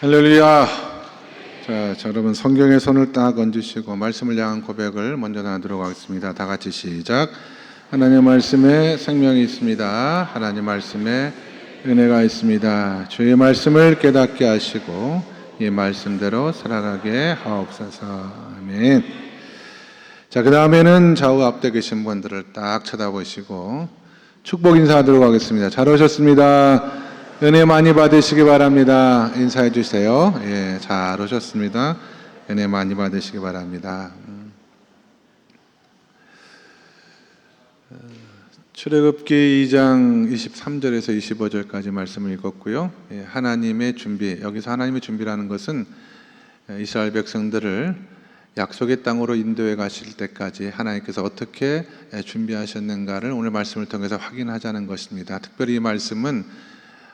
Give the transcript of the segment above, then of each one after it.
할렐루야. 자, 여러분 성경에 손을 딱 얹으시고 말씀을 향한 고백을 먼저 나누도록 하겠습니다. 다 같이 시작. 하나님 말씀에 생명이 있습니다. 하나님 말씀에 은혜가 있습니다. 주의 말씀을 깨닫게 하시고 이 말씀대로 살아가게 하옵소서. 아멘. 자, 그 다음에는 좌우 앞에 계신 분들을 딱 쳐다보시고 축복 인사하도록 하겠습니다. 잘 오셨습니다. 은혜 많이 받으시기 바랍니다. 인사해 주세요. 예, 잘 오셨습니다. 은혜 많이 받으시기 바랍니다. 출애굽기 2장 23절에서 25절까지 말씀을 읽었고요. 예, 하나님의 준비, 여기서 하나님의 준비라는 것은 이스라엘 백성들을 약속의 땅으로 인도해 가실 때까지 하나님께서 어떻게 준비하셨는가를 오늘 말씀을 통해서 확인하자는 것입니다. 특별히 이 말씀은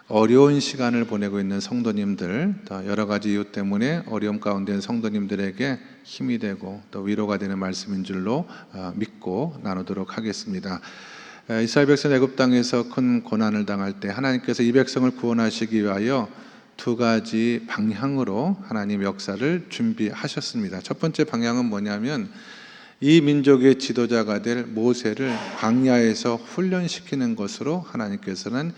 어려운 시간을 보내고 있는 성도님들, 또 여러 가지 이유 때문에 어려움 가운데 있는 성도님들에게 힘이 되고 또 위로가 되는 말씀인 줄로 믿고 나누도록 하겠습니다. 이스라엘 백성 애굽 땅에서 큰 고난을 당할 때 하나님께서 이 백성을 구원하시기 위하여 두 가지 방향으로 하나님 역사를 준비하셨습니다. 첫 번째 방향은 뭐냐면 이 민족의 지도자가 될 모세를 광야에서 훈련시키는 것으로 하나님께서는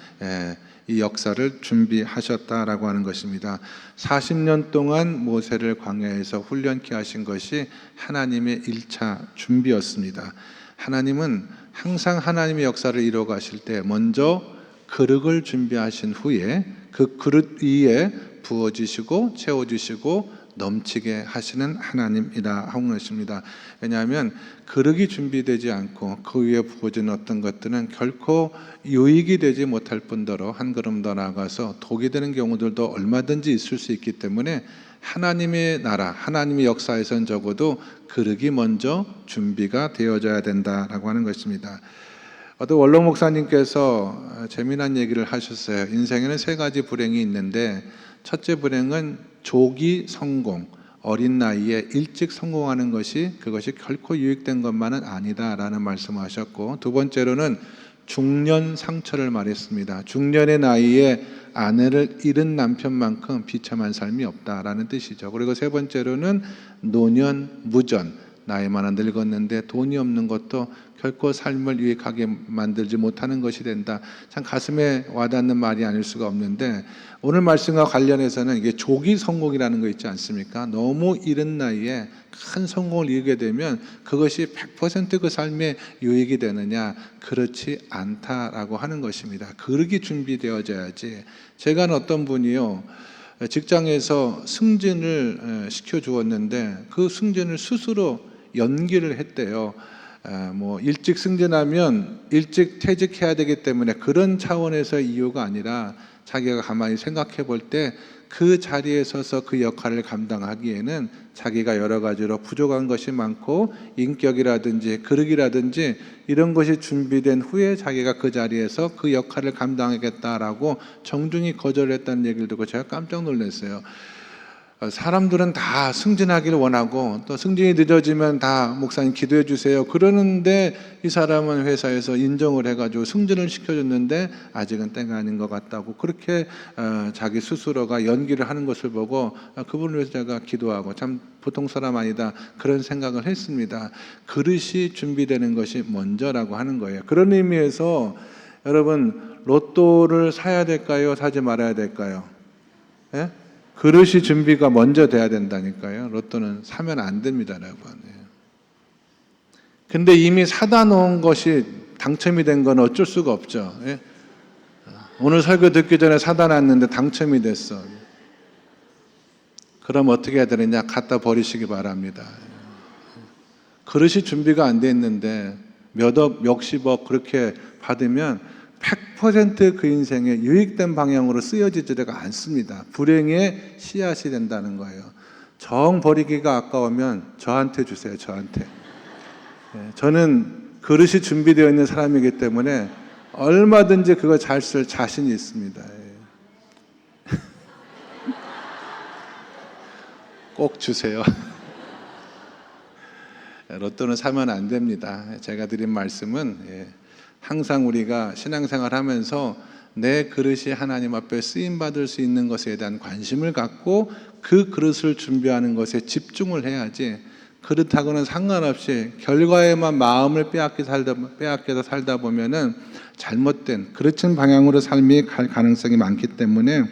이 역사를 준비하셨다라고 하는 것입니다. 40년 동안 모세를 광야에서 훈련케 하신 것이 하나님의 1차 준비였습니다. 하나님은 항상 하나님의 역사를 이루어 가실 때 먼저 그릇을 준비하신 후에 그 그릇 위에 부어주시고 채워주시고 넘치게 하시는 하나님이라 하는 것입니다. 왜냐하면 그릇이 준비되지 않고 그 위에 부어진 어떤 것들은 결코 유익이 되지 못할 뿐더러 한 걸음 더 나아가서 독이 되는 경우들도 얼마든지 있을 수 있기 때문에 하나님의 나라, 하나님의 역사에선 적어도 그릇이 먼저 준비가 되어져야 된다라고 하는 것입니다. 어떤 원로 목사님께서 재미난 얘기를 하셨어요. 인생에는 세 가지 불행이 있는데 첫째 불행은 조기 성공, 어린 나이에 일찍 성공하는 것이 그것이 결코 유익된 것만은 아니다라는 말씀을 하셨고, 두 번째로는 중년 상처를 말했습니다. 중년의 나이에 아내를 잃은 남편만큼 비참한 삶이 없다라는 뜻이죠. 그리고 세 번째로는 노년 무전, 나이 많아 늙었는데 돈이 없는 것도 결코 삶을 유익하게 만들지 못하는 것이 된다. 참 가슴에 와닿는 말이 아닐 수가 없는데, 오늘 말씀과 관련해서는 이게 조기 성공이라는 거 있지 않습니까? 너무 이른 나이에 큰 성공을 이루게 되면 그것이 100% 그 삶에 유익이 되느냐? 그렇지 않다라고 하는 것입니다. 그릇이 준비되어져야지. 제가 아는 어떤 분이요, 직장에서 승진을 시켜주었는데 그 승진을 스스로 연기를 했대요. 일찍 승진하면 일찍 퇴직해야 되기 때문에 그런 차원에서 이유가 아니라 자기가 가만히 생각해 볼 때 그 자리에 서서 그 역할을 감당하기에는 자기가 여러 가지로 부족한 것이 많고 인격이라든지 그릇이라든지 이런 것이 준비된 후에 자기가 그 자리에서 그 역할을 감당하겠다라고 정중히 거절했다는 얘기를 듣고 제가 깜짝 놀랐어요. 사람들은 다 승진하기를 원하고 또 승진이 늦어지면 다 목사님 기도해 주세요 그러는데, 이 사람은 회사에서 인정을 해가지고 승진을 시켜줬는데 아직은 때가 아닌 것 같다고 그렇게 자기 스스로가 연기를 하는 것을 보고 그분을 위해서 제가 기도하고 참 보통 사람 아니다 그런 생각을 했습니다. 그릇이 준비되는 것이 먼저라고 하는 거예요. 그런 의미에서 여러분, 로또를 사야 될까요? 사지 말아야 될까요? 예? 그릇이 준비가 먼저 돼야 된다니까요. 로또는 사면 안 됩니다, 여러분. 근데 이미 사다 놓은 것이 당첨이 된 건 어쩔 수가 없죠. 예? 오늘 설교 듣기 전에 사다 놨는데 당첨이 됐어. 그럼 어떻게 해야 되느냐? 갖다 버리시기 바랍니다. 그릇이 준비가 안 돼 있는데 몇억, 몇십억 그렇게 받으면 100% 그 인생에 유익된 방향으로 쓰여지지가 않습니다. 불행의 씨앗이 된다는 거예요. 정 버리기가 아까우면 저한테 주세요. 저한테. 저는 그릇이 준비되어 있는 사람이기 때문에 얼마든지 그거 잘 쓸 자신이 있습니다. 꼭 주세요. 로또는 사면 안 됩니다. 제가 드린 말씀은 항상 우리가 신앙생활 하면서 내 그릇이 하나님 앞에 쓰임받을 수 있는 것에 대한 관심을 갖고 그 그릇을 준비하는 것에 집중을 해야지, 그릇하고는 상관없이 결과에만 마음을 빼앗겨서 살다 보면은 잘못된 그릇진 방향으로 삶이 갈 가능성이 많기 때문에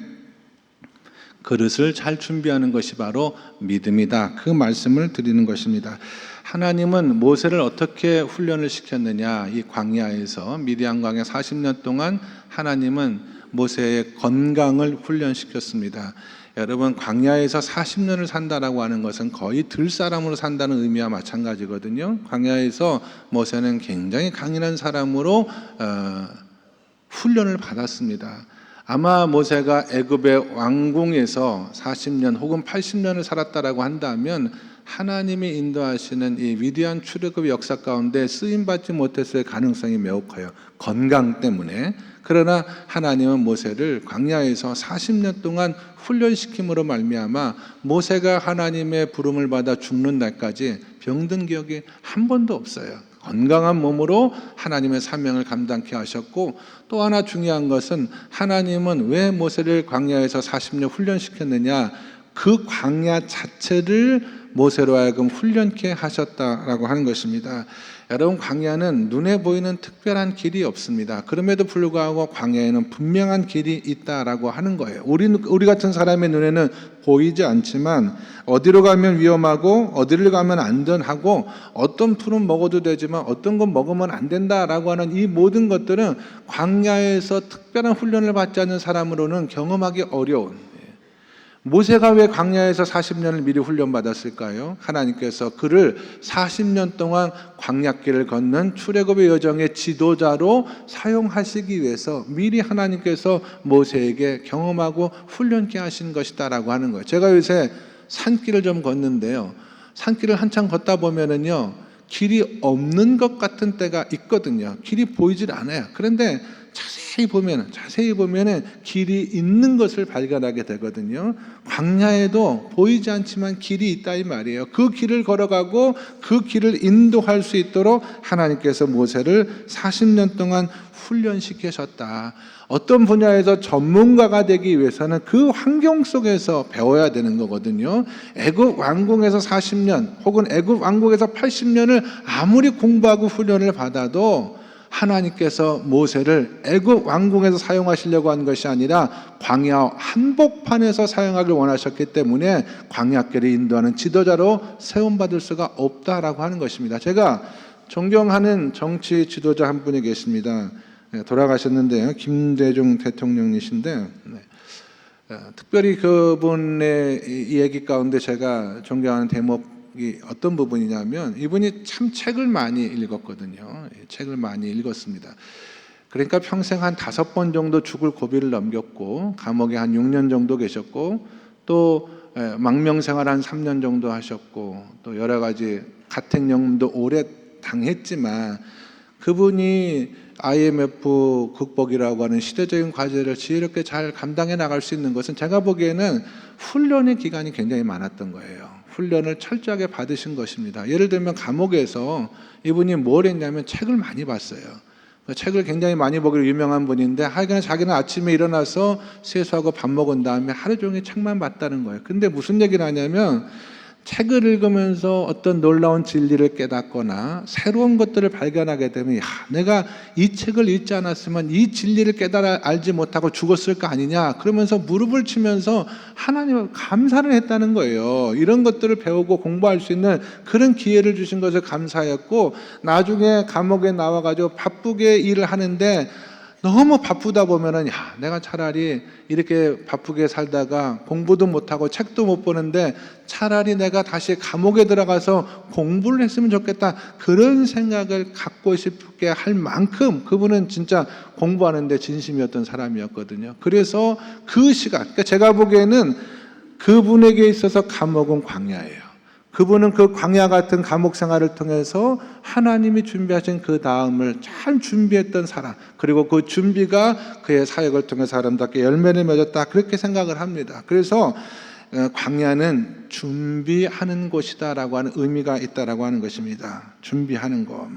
그릇을 잘 준비하는 것이 바로 믿음이다. 그 말씀을 드리는 것입니다. 하나님은 모세를 어떻게 훈련을 시켰느냐? 이 광야에서, 미디안 광야 40년 동안 하나님은 모세의 건강을 훈련시켰습니다. 여러분, 광야에서 40년을 산다라고 하는 것은 거의 들사람으로 산다는 의미와 마찬가지거든요. 광야에서 모세는 굉장히 강인한 사람으로 훈련을 받았습니다. 아마 모세가 애굽의 왕궁에서 40년 혹은 80년을 살았다라고 한다면 하나님이 인도하시는 이 위대한 출애굽의 역사 가운데 쓰임받지 못했을 가능성이 매우 커요. 건강 때문에. 그러나 하나님은 모세를 광야에서 40년 동안 훈련시킴으로 말미암아 모세가 하나님의 부름을 받아 죽는 날까지 병든 기억이 한 번도 없어요. 건강한 몸으로 하나님의 사명을 감당케 하셨고, 또 하나 중요한 것은 하나님은 왜 모세를 광야에서 40년 훈련시켰느냐? 그 광야 자체를 모세로 하여금 훈련케 하셨다라고 하는 것입니다. 여러분, 광야는 눈에 보이는 특별한 길이 없습니다. 그럼에도 불구하고 광야에는 분명한 길이 있다라고 하는 거예요. 우리 같은 사람의 눈에는 보이지 않지만 어디로 가면 위험하고 어디를 가면 안전하고 어떤 풀은 먹어도 되지만 어떤 건 먹으면 안 된다라고 하는 이 모든 것들은 광야에서 특별한 훈련을 받지 않는 사람으로는 경험하기 어려운. 모세가 왜 광야에서 40년을 미리 훈련받았을까요? 하나님께서 그를 40년 동안 광야길을 걷는 출애굽의 여정의 지도자로 사용하시기 위해서 미리 하나님께서 모세에게 경험하고 훈련케 하신 것이다라고 하는 거예요. 제가 요새 산길을 좀 걷는데요, 산길을 한참 걷다 보면은요, 길이 없는 것 같은 때가 있거든요. 길이 보이질 않아요. 그런데 자세히 보면은 길이 있는 것을 발견하게 되거든요. 광야에도 보이지 않지만 길이 있다 이 말이에요. 그 길을 걸어가고 그 길을 인도할 수 있도록 하나님께서 모세를 40년 동안 훈련시키셨다. 어떤 분야에서 전문가가 되기 위해서는 그 환경 속에서 배워야 되는 거거든요. 애굽 왕궁에서 40년 혹은 애굽 왕궁에서 80년을 아무리 공부하고 훈련을 받아도 하나님께서 모세를 애굽 왕궁에서 사용하시려고 한 것이 아니라 광야 한복판에서 사용하길 원하셨기 때문에 광야길을 인도하는 지도자로 세움받을 수가 없다라고 하는 것입니다. 제가 존경하는 정치 지도자 한 분이 계십니다. 돌아가셨는데요, 김대중 대통령이신데, 특별히 그분의 이 얘기 가운데 제가 존경하는 대목이 어떤 부분이냐면, 이분이 참 책을 많이 읽었거든요. 책을 많이 읽었습니다. 그러니까 평생 한 5번 정도 죽을 고비를 넘겼고, 감옥에 한 6년 정도 계셨고, 또 망명생활 한 3년 정도 하셨고, 또 여러 가지 가택연금도 오래 당했지만, 그분이 IMF 극복이라고 하는 시대적인 과제를 지혜롭게 잘 감당해 나갈 수 있는 것은 제가 보기에는 훈련의 기간이 굉장히 많았던 거예요. 훈련을 철저하게 받으신 것입니다. 예를 들면 감옥에서 이분이 뭘 했냐면 책을 많이 봤어요. 책을 굉장히 많이 보기로 유명한 분인데, 하여간 자기는 아침에 일어나서 세수하고 밥 먹은 다음에 하루 종일 책만 봤다는 거예요. 근데 무슨 얘기를 하냐면, 책을 읽으면서 어떤 놀라운 진리를 깨닫거나 새로운 것들을 발견하게 되면, 내가 이 책을 읽지 않았으면 이 진리를 깨달아 알지 못하고 죽었을 거 아니냐, 그러면서 무릎을 치면서 하나님을 감사를 했다는 거예요. 이런 것들을 배우고 공부할 수 있는 그런 기회를 주신 것을 감사했고, 나중에 감옥에 나와가지고 바쁘게 일을 하는데 너무 바쁘다 보면은, 내가 차라리 이렇게 바쁘게 살다가 공부도 못하고 책도 못 보는데 차라리 내가 다시 감옥에 들어가서 공부를 했으면 좋겠다, 그런 생각을 갖고 싶게 할 만큼 그분은 진짜 공부하는데 진심이었던 사람이었거든요. 그래서 그 시간, 그러니까 제가 보기에는 그분에게 있어서 감옥은 광야예요. 그분은 그 광야 같은 감옥 생활을 통해서 하나님이 준비하신 그 다음을 잘 준비했던 사람, 그리고 그 준비가 그의 사역을 통해서 아름답게 열매를 맺었다, 그렇게 생각을 합니다. 그래서 광야는 준비하는 곳이다라고 하는 의미가 있다라고 하는 것입니다. 준비하는 것.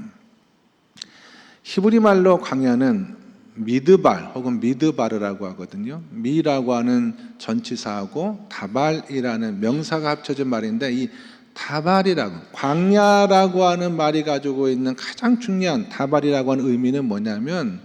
히브리 말로 광야는 미드발 혹은 미드바르라고 하거든요. 미라고 하는 전치사하고 다발이라는 명사가 합쳐진 말인데, 이 다발이라고, 광야라고 하는 말이 가지고 있는 가장 중요한 다발이라고 하는 의미는 뭐냐면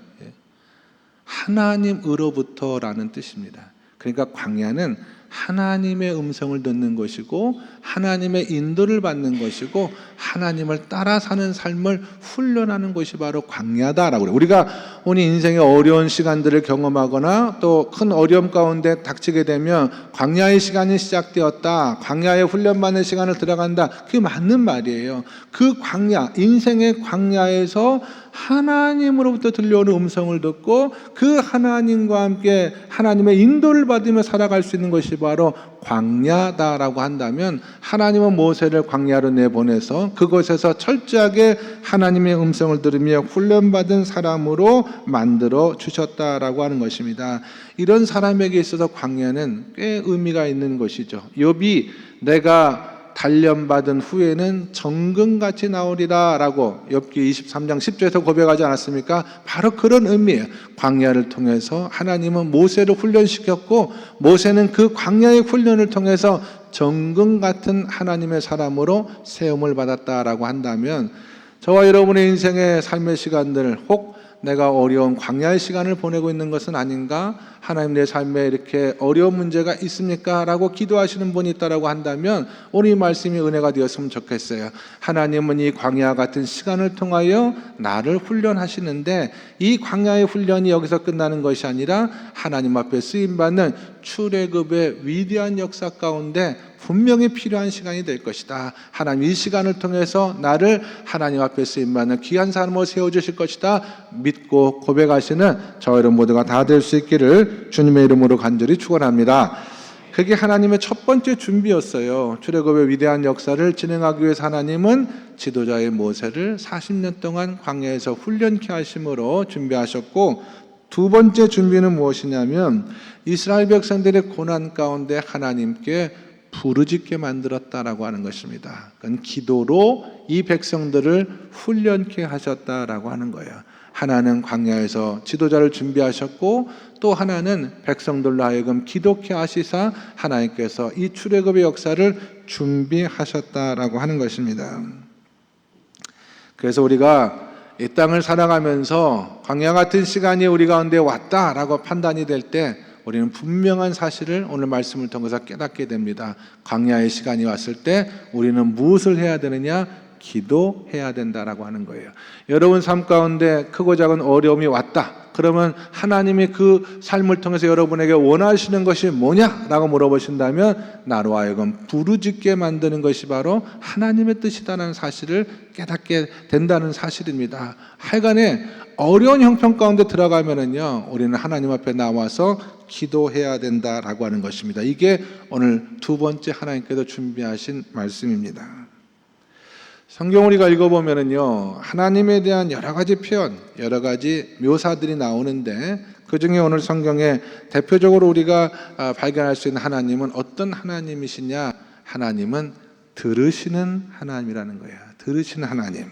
하나님으로부터라는 뜻입니다. 그러니까 광야는 하나님의 음성을 듣는 것이고 하나님의 인도를 받는 것이고 하나님을 따라 사는 삶을 훈련하는 것이 바로 광야다라고 그래요. 우리가 우리 인생의 어려운 시간들을 경험하거나 또 큰 어려움 가운데 닥치게 되면 광야의 시간이 시작되었다, 광야의 훈련받는 시간을 들어간다, 그게 맞는 말이에요. 그 광야, 인생의 광야에서 하나님으로부터 들려오는 음성을 듣고 그 하나님과 함께 하나님의 인도를 받으며 살아갈 수 있는 것이 바로 광야다라고 한다면, 하나님은 모세를 광야로 내보내서 그곳에서 철저하게 하나님의 음성을 들으며 훈련받은 사람으로 만들어 주셨다라고 하는 것입니다. 이런 사람에게 있어서 광야는 꽤 의미가 있는 것이죠. 욥이 내가 단련받은 후에는 정금같이 나오리라 라고 욥기 23장 10절에서 고백하지 않았습니까? 바로 그런 의미예요. 광야를 통해서 하나님은 모세를 훈련시켰고 모세는 그 광야의 훈련을 통해서 정금 같은 하나님의 사람으로 세움을 받았다라고 한다면, 저와 여러분의 인생의 삶의 시간들, 혹 내가 어려운 광야의 시간을 보내고 있는 것은 아닌가? 하나님 내 삶에 이렇게 어려운 문제가 있습니까? 라고 기도하시는 분이 있다고 한다면 오늘 이 말씀이 은혜가 되었으면 좋겠어요. 하나님은 이 광야 같은 시간을 통하여 나를 훈련하시는데, 이 광야의 훈련이 여기서 끝나는 것이 아니라 하나님 앞에 쓰임받는 출애굽의 위대한 역사 가운데 분명히 필요한 시간이 될 것이다. 하나님 이 시간을 통해서 나를 하나님 앞에 쓰임받는 귀한 사람으로 세워주실 것이다 믿고 고백하시는 저 여러분 모두가 다 될 수 있기를 주님의 이름으로 간절히 축원합니다. 그게 하나님의 첫 번째 준비였어요. 출애굽의 위대한 역사를 진행하기 위해서 하나님은 지도자의 모세를 40년 동안 광야에서 훈련케 하심으로 준비하셨고, 두 번째 준비는 무엇이냐면 이스라엘 백성들의 고난 가운데 하나님께 부르짖게 만들었다라고 하는 것입니다. 그건 기도로 이 백성들을 훈련케 하셨다라고 하는 거예요. 하나는 광야에서 지도자를 준비하셨고, 또 하나는 백성들로 하여금 기도케 하시사 하나님께서 이 출애굽의 역사를 준비하셨다라고 하는 것입니다. 그래서 우리가 이 땅을 살아가면서 광야 같은 시간이 우리 가운데 왔다라고 판단이 될 때 우리는 분명한 사실을 오늘 말씀을 통해서 깨닫게 됩니다. 광야의 시간이 왔을 때 우리는 무엇을 해야 되느냐? 기도해야 된다라고 하는 거예요. 여러분 삶 가운데 크고 작은 어려움이 왔다. 그러면 하나님이 그 삶을 통해서 여러분에게 원하시는 것이 뭐냐라고 물어보신다면 나로 하여금 부르짖게 만드는 것이 바로 하나님의 뜻이다라는 사실을 깨닫게 된다는 사실입니다. 하여간에 어려운 형편 가운데 들어가면은요, 우리는 하나님 앞에 나와서 기도해야 된다라고 하는 것입니다. 이게 오늘 두 번째 하나님께서 준비하신 말씀입니다. 성경 우리가 읽어보면은요, 하나님에 대한 여러 가지 표현, 여러 가지 묘사들이 나오는데, 그 중에 오늘 성경에 대표적으로 우리가 발견할 수 있는 하나님은 어떤 하나님이시냐? 하나님은 들으시는 하나님이라는 거예요. 들으시는 하나님.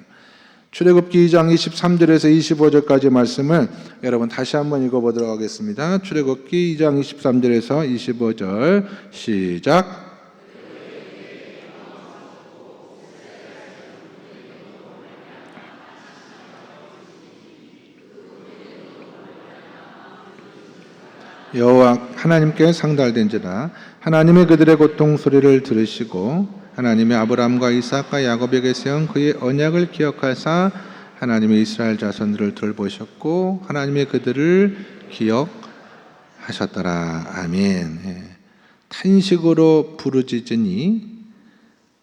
출애굽기 2장 23절에서 25절까지 말씀을 여러분 다시 한번 읽어보도록 하겠습니다. 출애굽기 2장 23절에서 25절 시작. 여호와 하나님께 상달된지라. 하나님의 그들의 고통 소리를 들으시고 하나님의 아브라함과 이삭과 야곱에게 세운 그의 언약을 기억하사 하나님의 이스라엘 자손들을 돌보셨고 하나님의 그들을 기억하셨더라. 아멘. 탄식으로 부르짖으니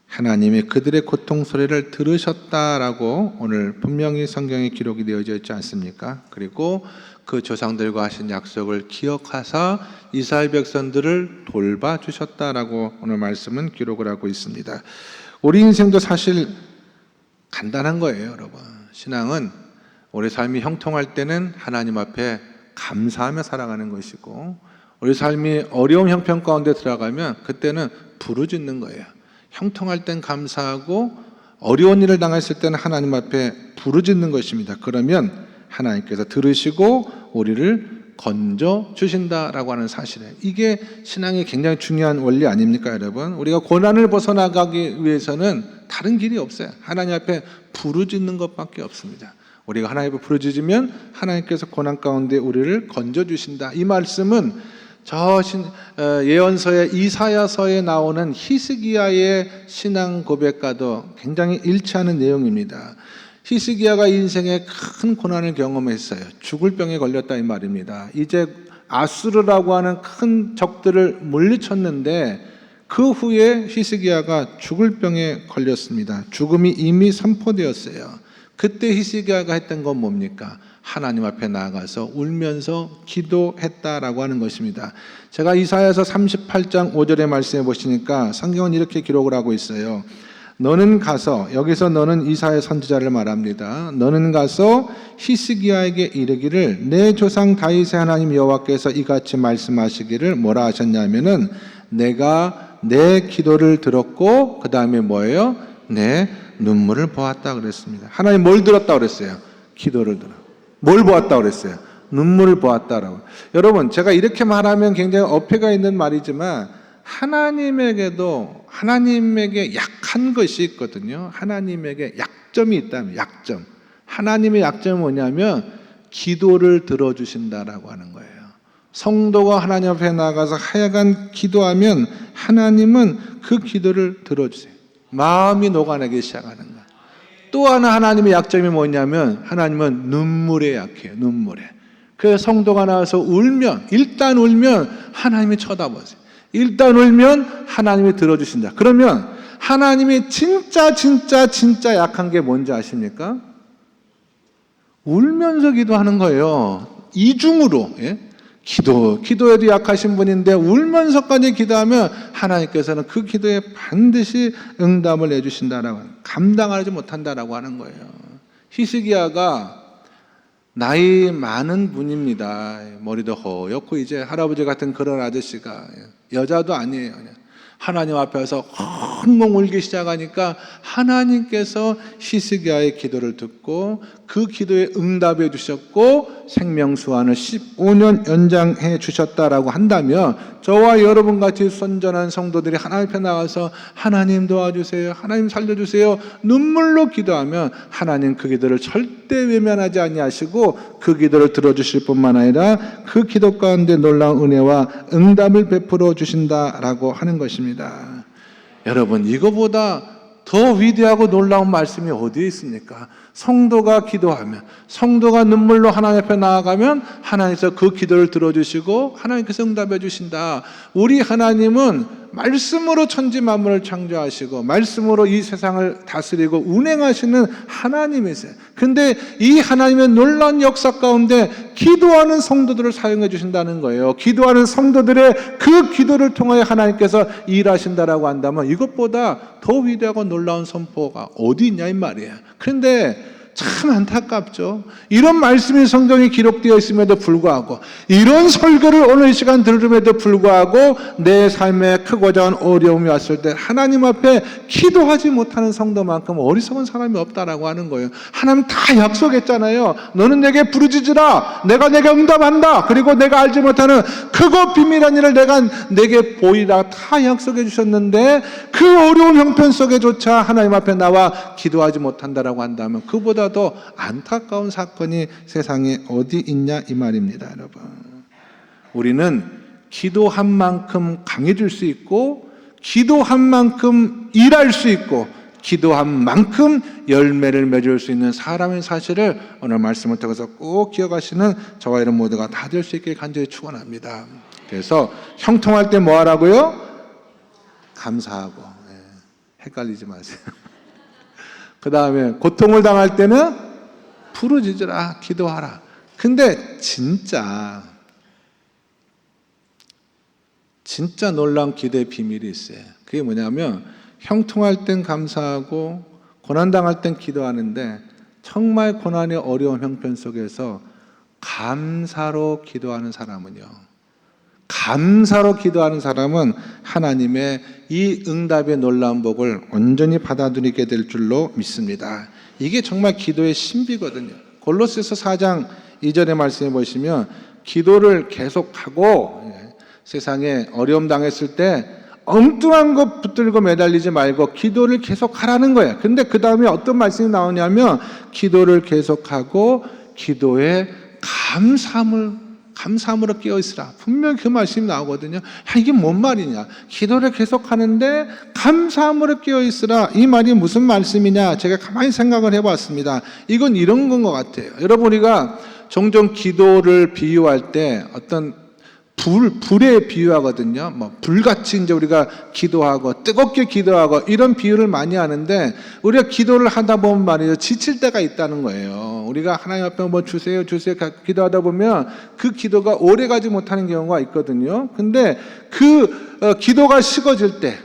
하나님이 그들의 고통 소리를 들으셨다라고 오늘 분명히 성경에 기록이 되어져 있지 않습니까? 그리고 그 조상들과 하신 약속을 기억하사 이스라엘 백성들을 돌봐주셨다라고 오늘 말씀은 기록을 하고 있습니다. 우리 인생도 사실 간단한 거예요, 여러분. 신앙은 우리 삶이 형통할 때는 하나님 앞에 감사하며 살아가는 것이고, 우리 삶이 어려운 형편 가운데 들어가면 그때는 부르짖는 거예요. 형통할 땐 감사하고 어려운 일을 당했을 때는 하나님 앞에 부르짖는 것입니다. 그러면 하나님께서 들으시고 우리를 건져 주신다라고 하는 사실이에요. 이게 신앙이 굉장히 중요한 원리 아닙니까, 여러분? 우리가 고난을 벗어나가기 위해서는 다른 길이 없어요. 하나님 앞에 부르짖는 것밖에 없습니다. 우리가 하나님 앞에 부르짖으면 하나님께서 고난 가운데 우리를 건져 주신다. 이 말씀은 예언서의 이사야서에 나오는 히스기야의 신앙 고백과도 굉장히 일치하는 내용입니다. 히스기야가 인생에 큰 고난을 경험했어요. 죽을 병에 걸렸다 이 말입니다. 이제 아수르라고 하는 큰 적들을 물리쳤는데 그 후에 히스기야가 죽을 병에 걸렸습니다. 죽음이 이미 선포되었어요. 그때 히스기야가 했던 건 뭡니까? 하나님 앞에 나아가서 울면서 기도했다라고 하는 것입니다. 제가 이사야서 38장 5절의 말씀해 보시니까 성경은 이렇게 기록을 하고 있어요. 너는 가서, 여기서 너는 이사야 선지자를 말합니다. 너는 가서 히스기야에게 이르기를 내 조상 다윗의 하나님 여호와께서 이같이 말씀하시기를 뭐라 하셨냐면은 내가 내 기도를 들었고 그 다음에 뭐예요? 내 눈물을 보았다 그랬습니다. 하나님 뭘 들었다 그랬어요? 기도를 들어. 뭘 보았다 그랬어요? 눈물을 보았다라고. 여러분, 제가 이렇게 말하면 굉장히 어폐가 있는 말이지만 하나님에게 약한 것이 있거든요. 하나님에게 약점이 있다면 약점. 하나님의 약점은 뭐냐면 기도를 들어주신다라고 하는 거예요. 성도가 하나님 앞에 나가서 하여간 기도하면 하나님은 그 기도를 들어주세요. 마음이 녹아내기 시작하는 거예요. 또 하나 하나님의 약점이 뭐냐면 하나님은 눈물에 약해요. 눈물에. 그래서 성도가 나와서 일단 울면 하나님이 쳐다보세요. 일단 울면 하나님이 들어주신다. 그러면 하나님이 진짜 약한 게 뭔지 아십니까? 울면서 기도하는 거예요. 이중으로. 기도에도 약하신 분인데 울면서까지 기도하면 하나님께서는 그 기도에 반드시 응답을 해주신다라고, 감당하지 못한다라고 하는 거예요. 히스기야가 나이 많은 분입니다. 머리도 허옇고 이제 할아버지 같은 그런 아저씨가, 여자도 아니에요. 하나님 앞에서 엉엉 울기 시작하니까 하나님께서 히스기야의 기도를 듣고 그 기도에 응답해 주셨고 생명수완을 15년 연장해 주셨다라고 한다면 저와 여러분 같이 선전한 성도들이 하나님 앞에 나가서 하나님 도와주세요, 하나님 살려주세요 눈물로 기도하면 하나님 그 기도를 절대 외면하지 아니하시고 그 기도를 들어주실 뿐만 아니라 그 기도 가운데 놀라운 은혜와 응답을 베풀어 주신다라고 하는 것입니다. 여러분, 이거보다 더 위대하고 놀라운 말씀이 어디에 있습니까? 성도가 기도하면, 성도가 눈물로 하나님 앞에 나아가면 하나님께서 그 기도를 들어주시고 하나님께서 응답해 주신다. 우리 하나님은 말씀으로 천지 만물을 창조하시고 말씀으로 이 세상을 다스리고 운행하시는 하나님이세요. 근데 이 하나님의 놀라운 역사 가운데 기도하는 성도들을 사용해 주신다는 거예요. 기도하는 성도들의 그 기도를 통하여 하나님께서 일하신다라고 한다면 이것보다 더 위대하고 놀라운 선포가 어디 있냐 이 말이에요. 그런데 참 안타깝죠. 이런 말씀이 성경에 기록되어 있음에도 불구하고, 이런 설교를 오늘 이 시간 들음에도 불구하고 내 삶에 크고 작은 어려움이 왔을 때 하나님 앞에 기도하지 못하는 성도만큼 어리석은 사람이 없다라고 하는 거예요. 하나님 다 약속했잖아요. 너는 내게 부르짖으라, 내가 내게 응답한다. 그리고 내가 알지 못하는 크고 비밀한 일을 내게 보이라 다 약속해 주셨는데 그 어려운 형편 속에조차 하나님 앞에 나와 기도하지 못한다라고 한다면 그보다 더 안타까운 사건이 세상에 어디 있냐 이 말입니다. 여러분, 우리는 기도한 만큼 강해질 수 있고 기도한 만큼 일할 수 있고 기도한 만큼 열매를 맺을 수 있는 사람의 사실을 오늘 말씀을 통해서 꼭 기억하시는 저와 여러분 모두가 다 될 수 있게 간절히 축원합니다. 그래서 형통할 때 뭐 하라고요? 감사하고. 헷갈리지 마세요. 그 다음에 고통을 당할 때는 부르짖으라, 기도하라. 근데 진짜 놀라운 기도의 비밀이 있어요. 그게 뭐냐면 형통할 땐 감사하고 고난당할 땐 기도하는데 정말 고난의 어려운 형편 속에서 감사로 기도하는 사람은 하나님의 이 응답의 놀라운 복을 온전히 받아들이게 될 줄로 믿습니다. 이게 정말 기도의 신비거든요. 골로새서 4장 2절의 말씀에 보시면 기도를 계속하고 세상에 어려움 당했을 때 엉뚱한 것 붙들고 매달리지 말고 기도를 계속하라는 거예요. 근데 그 다음에 어떤 말씀이 나오냐면 기도를 계속하고 기도에 감사함으로 깨어있으라. 분명히 그 말씀이 나오거든요. 야, 이게 뭔 말이냐? 기도를 계속하는데 감사함으로 깨어있으라. 이 말이 무슨 말씀이냐? 제가 가만히 생각을 해봤습니다. 이건 이런 건 것 같아요. 여러분, 우리가 종종 기도를 비유할 때 어떤 불에 비유하거든요. 뭐 불같이 이제 우리가 기도하고 뜨겁게 기도하고 이런 비유를 많이 하는데 우리가 기도를 하다 보면 말이죠, 지칠 때가 있다는 거예요. 우리가 하나님 앞에 뭐 주세요 기도하다 보면 그 기도가 오래 가지 못하는 경우가 있거든요. 근데 그 기도가 식어질 때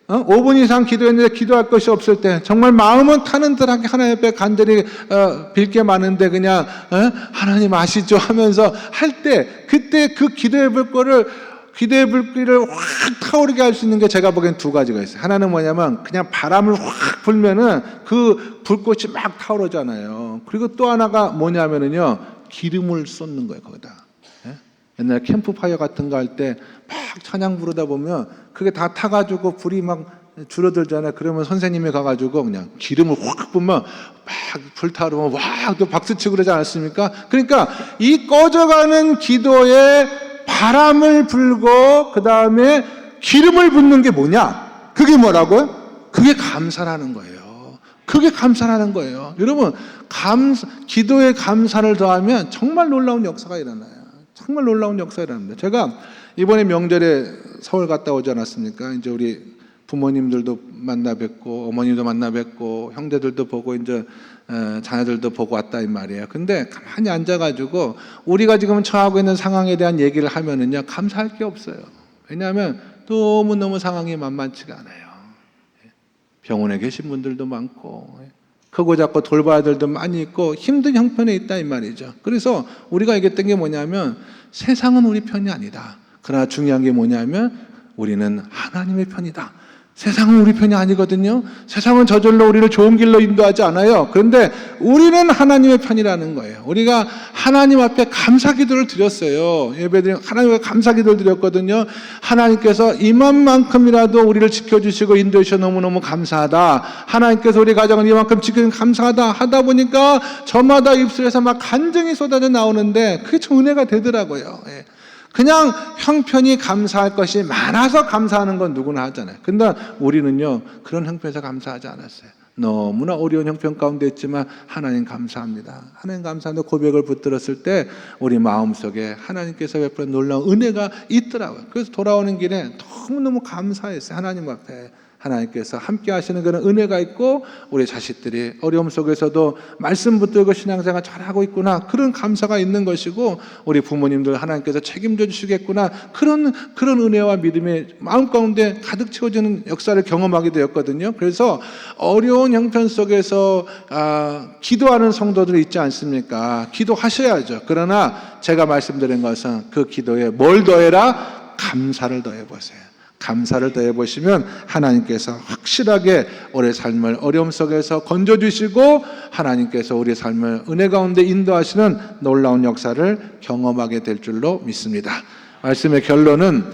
5분 이상 기도했는데 기도할 것이 없을 때 정말 마음은 타는 듯하게 하나님 앞에 간절히 빌 게 많은데 그냥 하나님 아시죠 하면서 할 때 그때 그 기도의 불길을 확 타오르게 할 수 있는 게 제가 보기엔 두 가지가 있어요. 하나는 뭐냐면 그냥 바람을 확 불면은 그 불꽃이 막 타오르잖아요. 그리고 또 하나가 뭐냐면은요, 기름을 쏟는 거예요, 거기다. 옛날 캠프파이어 같은 거 할 때 막 찬양 부르다 보면 그게 다 타가지고 불이 막 줄어들잖아요. 그러면 선생님이 가가지고 그냥 기름을 확 뿜으면 막 불타오르면 와 또 박수치고 그러지 않았습니까? 그러니까 이 꺼져가는 기도에 바람을 불고 그 다음에 기름을 붓는 게 뭐냐? 그게 뭐라고요? 그게 감사라는 거예요. 그게 감사라는 거예요. 여러분, 기도에 감사를 더하면 정말 놀라운 역사가 일어나요. 정말 놀라운 역사가 일어납니다. 제가 이번에 명절에 서울 갔다 오지 않았습니까? 이제 우리 부모님들도 만나 뵙고 어머님도 만나 뵙고 형제들도 보고 이제 자녀들도 보고 왔다 이 말이에요. 근데 가만히 앉아가지고 우리가 지금 처하고 있는 상황에 대한 얘기를 하면은요, 감사할 게 없어요. 왜냐하면 너무너무 상황이 만만치가 않아요. 병원에 계신 분들도 많고 크고 작고 돌봐야 될 일도 많이 있고 힘든 형편에 있다 이 말이죠. 그래서 우리가 얘기했던 게 뭐냐면 세상은 우리 편이 아니다. 그러나 중요한 게 뭐냐면 우리는 하나님의 편이다. 세상은 우리 편이 아니거든요. 세상은 저절로 우리를 좋은 길로 인도하지 않아요. 그런데 우리는 하나님의 편이라는 거예요. 우리가 하나님 앞에 감사기도를 드렸어요. 예배드리면 하나님 앞에 감사기도를 드렸거든요. 하나님께서 이만큼이라도 우리를 지켜주시고 인도해 주셔서 너무너무 감사하다. 하나님께서 우리 가정을 이만큼 지켜주셔서 감사하다 하다 보니까 저마다 입술에서 막 간증이 쏟아져 나오는데 그게 참 은혜가 되더라고요. 그냥 형편이 감사할 것이 많아서 감사하는 건 누구나 하잖아요. 근데 우리는요, 그런 형편에서 감사하지 않았어요. 너무나 어려운 형편 가운데 있지만 하나님 감사합니다. 하나님 감사한다 고백을 붙들었을 때 우리 마음속에 하나님께서 베푸는 놀라운 은혜가 있더라고요. 그래서 돌아오는 길에 너무너무 감사했어요. 하나님 앞에. 하나님께서 함께 하시는 그런 은혜가 있고 우리 자식들이 어려움 속에서도 말씀 붙들고 신앙생활 잘하고 있구나, 그런 감사가 있는 것이고 우리 부모님들 하나님께서 책임져 주시겠구나, 그런 은혜와 믿음의 마음 가운데 가득 채워지는 역사를 경험하게 되었거든요. 그래서 어려운 형편 속에서 기도하는 성도들이 있지 않습니까? 기도하셔야죠. 그러나 제가 말씀드린 것은 그 기도에 뭘 더해라? 감사를 더해보세요. 감사를 더해보시면 하나님께서 확실하게 우리의 삶을 어려움 속에서 건져주시고 하나님께서 우리의 삶을 은혜 가운데 인도하시는 놀라운 역사를 경험하게 될 줄로 믿습니다. 말씀의 결론은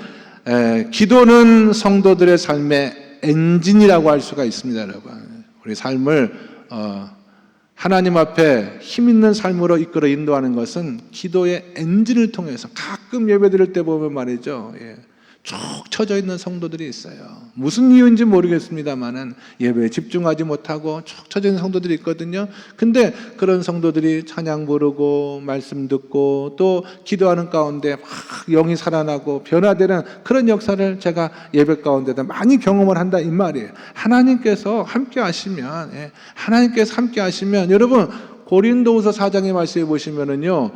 기도는 성도들의 삶의 엔진이라고 할 수가 있습니다. 여러분, 우리 삶을 하나님 앞에 힘 있는 삶으로 이끌어 인도하는 것은 기도의 엔진을 통해서, 가끔 예배드릴 때 보면 말이죠, 쭉 쳐져 있는 성도들이 있어요. 무슨 이유인지 모르겠습니다만은 예배에 집중하지 못하고 쭉 쳐져 있는 성도들이 있거든요. 근데 그런 성도들이 찬양 부르고 말씀 듣고 또 기도하는 가운데 막 영이 살아나고 변화되는 그런 역사를 제가 예배 가운데다 많이 경험을 한다 이 말이에요. 하나님께서 함께 하시면, 하나님께서 함께 하시면, 여러분 고린도후서 4장의 말씀에 보시면은요,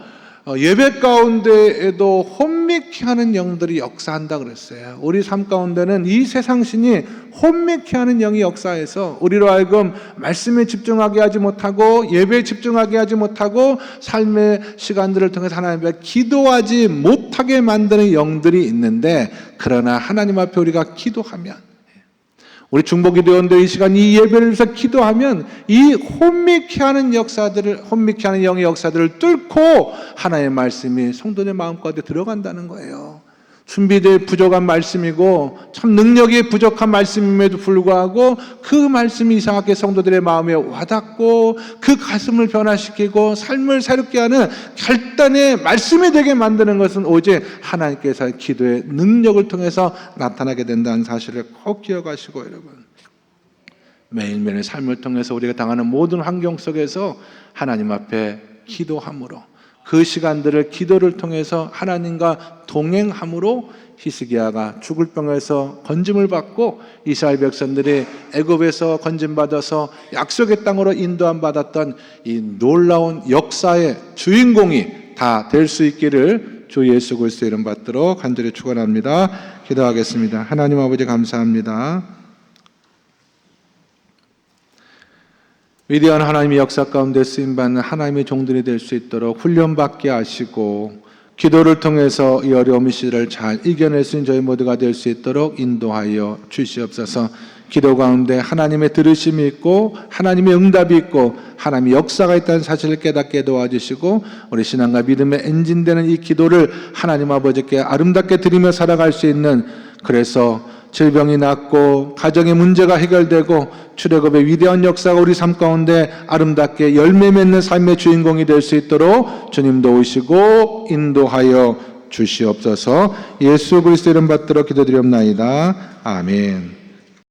예배 가운데에도 혼미케 하는 영들이 역사한다 그랬어요. 우리 삶 가운데는 이 세상신이 혼미케 하는 영이 역사해서 우리로 하여금 말씀에 집중하게 하지 못하고 예배에 집중하게 하지 못하고 삶의 시간들을 통해서 하나님 앞에 기도하지 못하게 만드는 영들이 있는데, 그러나 하나님 앞에 우리가 기도하면, 우리 중보기도원도 이 시간 이 예배를 위해서 기도하면 이 혼미케 하는 영의 역사들을 뚫고 하나님의 말씀이 성도의 마음 가운데 들어간다는 거예요. 준비될 부족한 말씀이고 참 능력이 부족한 말씀임에도 불구하고 그 말씀이 이상하게 성도들의 마음에 와닿고 그 가슴을 변화시키고 삶을 새롭게 하는 결단의 말씀이 되게 만드는 것은 오직 하나님께서 기도의 능력을 통해서 나타나게 된다는 사실을 꼭 기억하시고, 여러분, 매일매일 삶을 통해서 우리가 당하는 모든 환경 속에서 하나님 앞에 기도함으로, 그 시간들을 기도를 통해서 하나님과 동행함으로 히스기야가 죽을 병에서 건짐을 받고 이스라엘 백성들이 애굽에서 건짐받아서 약속의 땅으로 인도함 받았던 이 놀라운 역사의 주인공이 다 될 수 있기를 주 예수 그리스도의 이름 받도록 간절히 축원합니다. 기도하겠습니다. 하나님 아버지 감사합니다. 위대한 하나님의 역사 가운데 쓰임받는 하나님의 종들이 될 수 있도록 훈련받게 하시고, 기도를 통해서 이 어려움 시절을 잘 이겨낼 수 있는 저희 모두가 될 수 있도록 인도하여 주시옵소서. 기도 가운데 하나님의 들으심이 있고 하나님의 응답이 있고 하나님의 역사가 있다는 사실을 깨닫게 도와주시고, 우리 신앙과 믿음의 엔진되는 이 기도를 하나님 아버지께 아름답게 드리며 살아갈 수 있는, 그래서 질병이 낫고 가정의 문제가 해결되고 출애굽의 위대한 역사가 우리 삶 가운데 아름답게 열매 맺는 삶의 주인공이 될 수 있도록 주님 도우시고 인도하여 주시옵소서. 예수 그리스도 이름 받들어 기도드리옵나이다. 아멘.